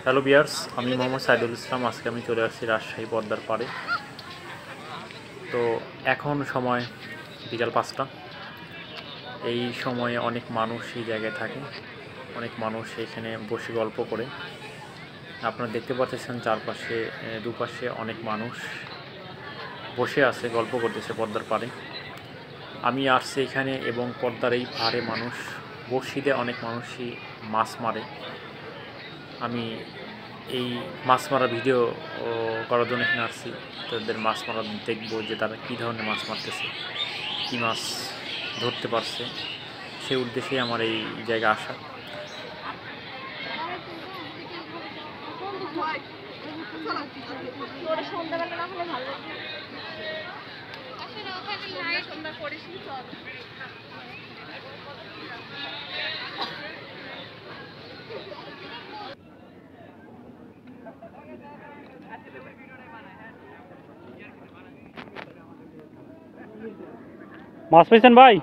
Hello বিয়ার্স, আমি মোহাম্মদ সাইদুল ইসলাম। আজকে আমি চলে আসছি রাজশাহী পদ্মার পাড়ে। তো এখন সময় বিকাল 5টা। এই সময়ে অনেক মানুষ এই জায়গায় থাকে, অনেক মানুষ এখানে বসে গল্প করে। আপনারা দেখতে পাচ্ছেন চারপাশে দুপাশে অনেক মানুষ বসে আছে, গল্প করতেছে পদ্মার পাড়ে। আমি আসছি এখানে এবং পদ্মার এই পাড়ে মানুষ বড়শিতে অনেক মানুষই মাছ মারে। আমি এই মাছ মারা ভিডিও করার জন্য এখানে আসছি। তাদের মাছ মারা দেখবো যে তারা কী ধরনের মাছ মারতেছে, কী মাছ ধরতে পারছে, সেই উদ্দেশ্যেই আমার এই জায়গা আসা। মাছ পেয়েছেন ভাই?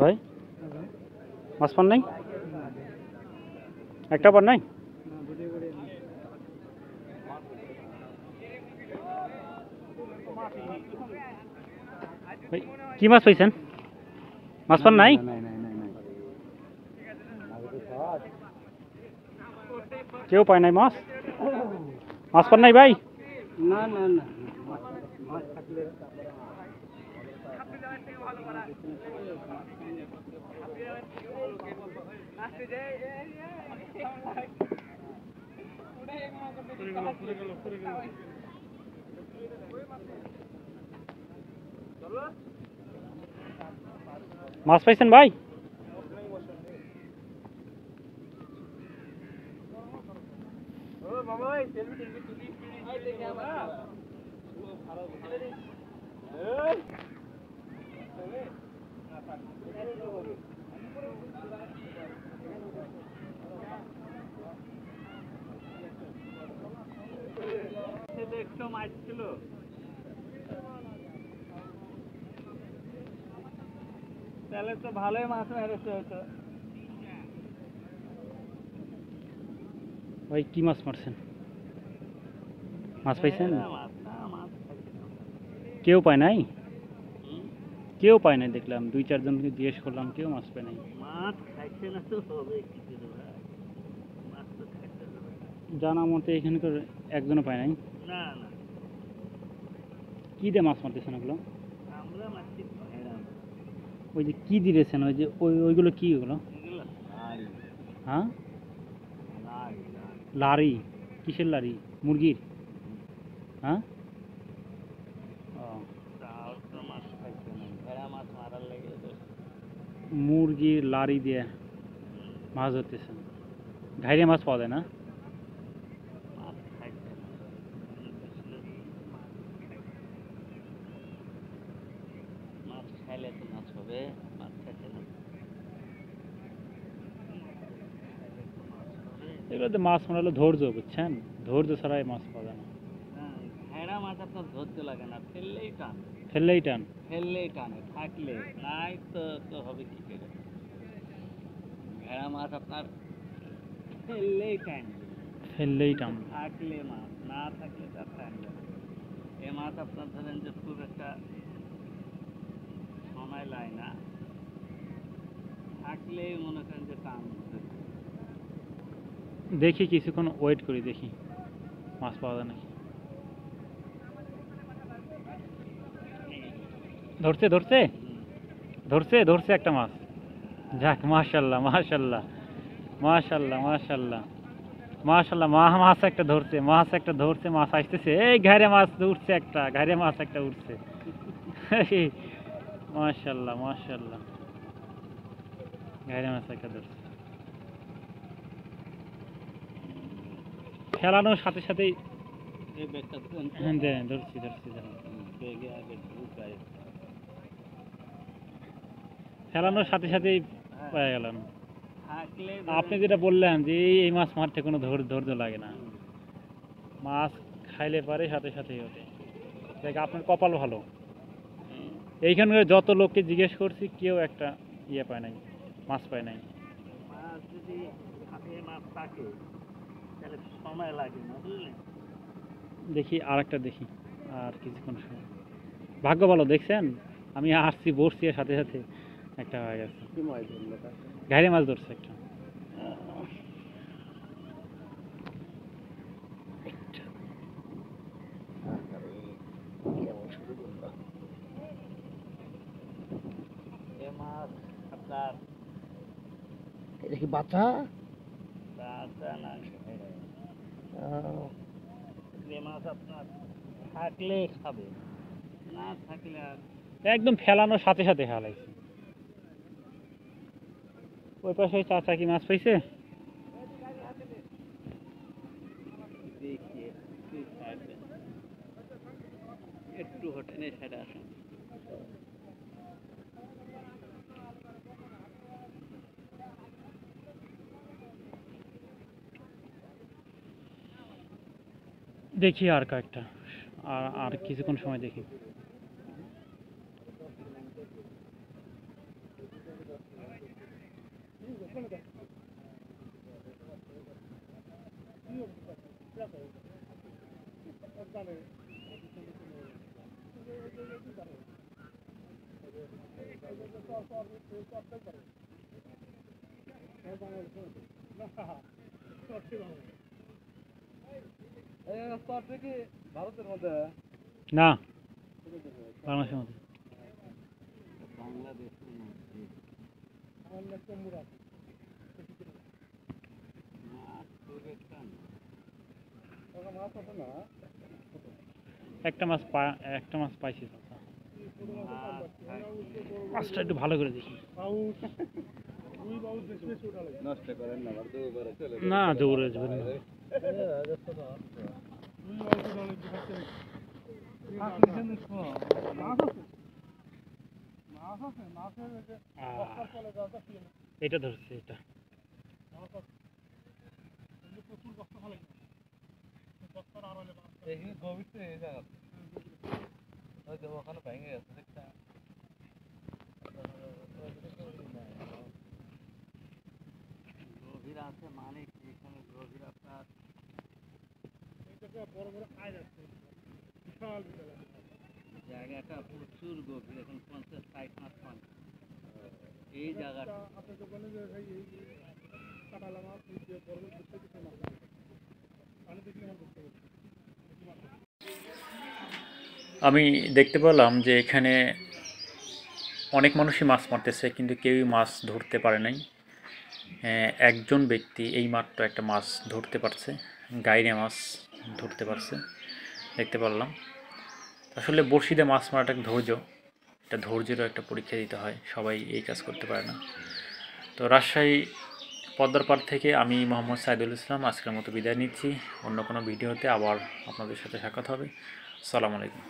ভাই মাছ পান নাই? একটা পান নাই? কি মাছ পেয়েছেন? মাছ পান নাই? কেউ পায় নাই মাছ? মাছ পান নাই ভাই? না না না মাছ পাইছেন ভাই? তাহলে তো ভালোই মাছ মেরেছে হয়তো। ভাই কি মাছ মারছেন? মাছ পাইছেন? কেউ পায় নাই? কেউ পায় নাই দেখলাম, 2-4জনকে জিজ্ঞেস করলাম, কেউ মাছ পায় নাই। মাছ খাইছে না তো হবে কি করে ভাই? মাছ তো খাইছে না। জানা মতে এখানে তো একজনও পায় নাই। না না কি দিয়ে মাছ মারতেছেন ওগুলো? আমরা মাছটি খাইলাম। ওই যে কি দিয়েছেন, ওই যে ওইগুলো কি ওগুলো? এগুলো লাড়ি হ্যাঁ, লাড়ি লারি? কিসের লারি? মুরগির? হ্যাঁ, ও, তাও তো মাছ খাইছে না। ভেড়া মাছ মারার লেগে মুরগির লারি দিয়ে মাছ ধরতেছেন। ঘাইরে মাছ পাওয়া যায় না? মাছ খাইছে না। মাছ খাইলে তো মাছ হবে, মাছ খাইছে না। এগুলোতে মাছ মারালে ধৈর্য, বুঝছেন? ধৈর্য ছাড়াই মাছ পাওয়া যায় না। ভেড়া মাছ আপনার ধরতে লাগে না, ফেললেই টান। ফেললেই টান? ফেললেই টানে, থাকলে নাই তো তো হবে কি করে? ভেড়া মাছ আপনার ফেললেই টানবে, ফেললেই টান। থাকলে মাছ, না থাকলে তার টানবে না। এ মাছ আপনার ধরেন যে খুব একটা সময় লাগে না, থাকলেই মনে করেন যে টান। দেখি কিছুক্ষণ ওয়েট করি, দেখি মাছ পাওয়া যায় নাকি। ধরছে ধরছে ধরছে ধরছে একটা মাছ। যাক, মাশাল্লাহ মাশাল্লাহ মাশাল্লাহ মাশাল্লাহ মাশাল্লাহ, মাছ একটা ধরছে, মাছ একটা ধরছে, মাছ আসতেছে। এই ঘাইরে মাছ উঠছে, একটা ঘাইরে মাছ একটা উঠছে। মাশাল্লাহ মাশাল্লাহ, ঘাইরে মাছ একটা ধরছে। ফেলানোর সাথে সাথেই এই ব্যাগটা ধরছি ধরছি। ব্যাগে আগে ঢুকায় ফেলানোর সাথে সাথেই পেয়ে গেলাম। থাকলে আপনি যেটা বললেন যে এই মাছ মারতে কোনো ধৈর্য লাগে না, মাছ খাইলে পারে সাথে সাথেই ওঠে। দেখ, আপনার কপাল ভালো। এইখানকার যত লোককে জিজ্ঞেস করছি, কেউ একটা ইয়ে পায় নাই, মাছ পায় নাই। মাছ যদি হাতে মাছ থাকে তাহলে সময় লাগে না, বুঝলেন? দেখি আর একটা দেখি, আর কিছুক্ষণ সময়। ভাগ্য ভালো, দেখছেন আমি আসছি বসছি আর সাথে সাথে একটা হয়ে গেছে। কি মাছ ধরলো তাকে? ঘাইরে মাছ ধরছে একটা। এ মাছ আপনার এটা কি বাচ্চা? বাচ্চা না, এ মাছ আপনার থাকলে খাবে, না থাকলে আর একদম ফেলানোর সাথে সাথে হালাইছে। ওই পাশে ওই চাচা কি মাছ পাইছে? দেখি একটু ছাড়বেন, একটু হোটেল সাইডে আসেন। দেখি আর কয়েকটা, আর আর কিছুক্ষণ সময় দেখি। ভারতের মধ্যে না, বাংলাদেশের মধ্যে। বাংলাদেশের মধ্যে মাছ খুব একটা না। একটা মাছ পাইছি চাচা। মাছ থাকলে মাছটা একটু ভালো করে দেখি। নষ্ট করেন না, আবার দুবার চলে না দৌড়ে যাবেন না। এটা ধরছে এটা। গভীর তো এই জায়গা হয়তো ওখানে ভেঙে গেছে দেখটা। গভীর আছে মানে কি, এখানে গভীর আপনার জায়গাটা প্রচুর গভীর, এখন 50-60 মাস পান এই জায়গাটা। আমি দেখতে পেলাম যে এখানে অনেক মানুষই মাছ মারতেছে কিন্তু কেউই মাছ ধরতে পারে নাই। একজন ব্যক্তি এই মাত্র একটা মাছ ধরতে পারছে, গাইরে মাছ ধরতে পারছে দেখতে পারলাম। আসলে বড়শি দিয়ে মাছ মারাটা একটা ধৈর্য, এটা ধৈর্যেরও একটা পরীক্ষা দিতে হয়, সবাই এই কাজ করতে পারে না। তো রাজশাহী পদ্মার পাড় থেকে আমি মোহাম্মদ সাইদুল ইসলাম আজকের মতো বিদায় নিচ্ছি। অন্য কোনো ভিডিওতে আবার আপনাদের সাথে সাক্ষাৎ হবে। আসসালামু আলাইকুম।